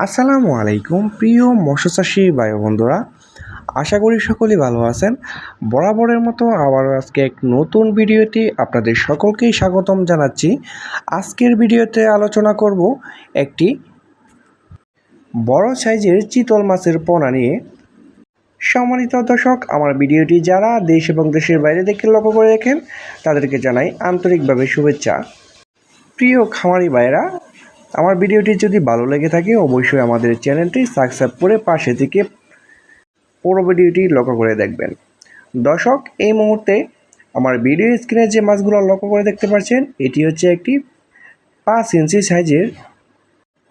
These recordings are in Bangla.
আসসালামু আলাইকুম প্রিয় মৎস্যচাষী ভাই বন্ধুরা, আশা করি সকলেই ভালো আছেন। বরাবরের মতো আবারও আজকে এক নতুন ভিডিওতে আপনাদের সকলকেই স্বাগতম জানাচ্ছি। আজকের ভিডিওতে আলোচনা করব একটি বড় সাইজের চিতল মাছের পোনা নিয়ে। সম্মানিত দর্শক, আমার ভিডিওটি যারা দেশ এবং দেশের বাইরে থেকে লক্ষ্য করে দেখেন তাদেরকে জানাই আন্তরিকভাবে শুভেচ্ছা। প্রিয় খামারি ভাইরা, আমার ভিডিওটি যদি ভালো লেগে থাকে অবশ্যই আমাদের চ্যানেলটি সাবস্ক্রাইব করে পাশে থেকে পুরো ভিডিওটি লক্ষ্য করে দেখবেন। দর্শক, এই মুহূর্তে আমার ভিডিও স্ক্রিনে যে মাছগুলো লক্ষ্য করে দেখতে পাচ্ছেন, এটি হচ্ছে একটি 5 ইঞ্চি সাইজের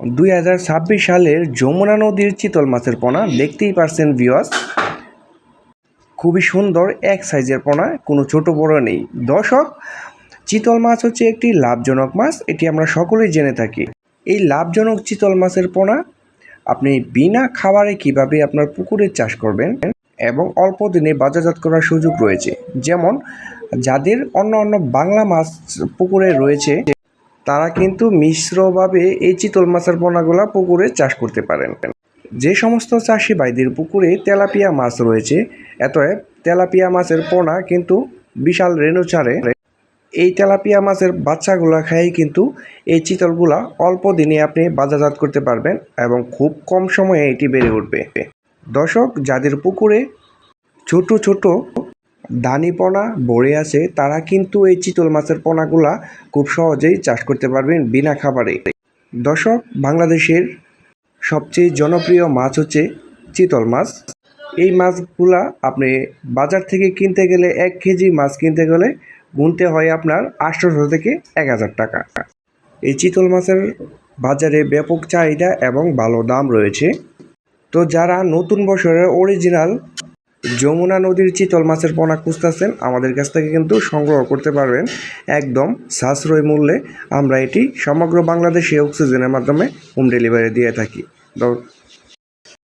2026 সালের যমুনা নদীর চিতল মাছের পোনা। দেখতেই পাচ্ছেন ভিউয়ার্স, খুবই সুন্দর এক সাইজের পোনা, কোনো ছোট বড় নেই। দর্শক, চিতল মাছ হচ্ছে একটি লাভজনক মাছ, এটি আমরা সকলেই জেনে থাকি। এই লাভজনক চিতল মাছের পোনা আপনি বিনা খাবারে কিভাবে আপনার পুকুরে চাষ করবেন এবং অল্প দিনে বাজারজাত করার সুযোগ রয়েছে। যেমন যাদের অন্য বাংলা মাছ পুকুরে রয়েছে তারা কিন্তু মিশ্রভাবে এই চিতল মাছের পোনাগুলা পুকুরে চাষ করতে পারেন। যে সমস্ত চাষি ভাইদের পুকুরে তেলাপিয়া মাছ রয়েছে, অতএব তেলাপিয়া মাছের পোনা কিন্তু বিশাল রেণু ছাড়ে। এই তেলাপিয়া মাছের বাচ্চাগুলো খেয়েই কিন্তু এই চিতলগুলা অল্প দিনে আপনি বাজারজাত করতে পারবেন এবং খুব কম সময়ে এটি বেড়ে উঠবে। দর্শক, যাদের পুকুরে ছোট ছোট দানি পোনা ভরে আছে তারা কিন্তু এই চিতল মাছের পোনাগুলা খুব সহজেই চাষ করতে পারবেন বিনা খাবারে। দর্শক, বাংলাদেশের সবচেয়ে জনপ্রিয় মাছ হচ্ছে চিতল মাছ। এই মাছগুলা আপনি বাজার থেকে কিনতে গেলে 1 কেজি মাছ কিনতে গেলে গুনতে হয় আপনার 800 থেকে 1000 টাকা। এই চিতল মাছের বাজারে ব্যাপক চাহিদা এবং ভালো দাম রয়েছে। তো যারা নতুন বছরের অরিজিনাল যমুনা নদীর চিতল মাছের পোনা খুঁজতেছেন, আমাদের কাছ থেকে কিন্তু সংগ্রহ করতে পারবেন একদম সাশ্রয়ী মূল্যে। আমরা এটি সমগ্র বাংলাদেশে অক্সিজেনের মাধ্যমে হোম ডেলিভারি দিয়ে থাকি।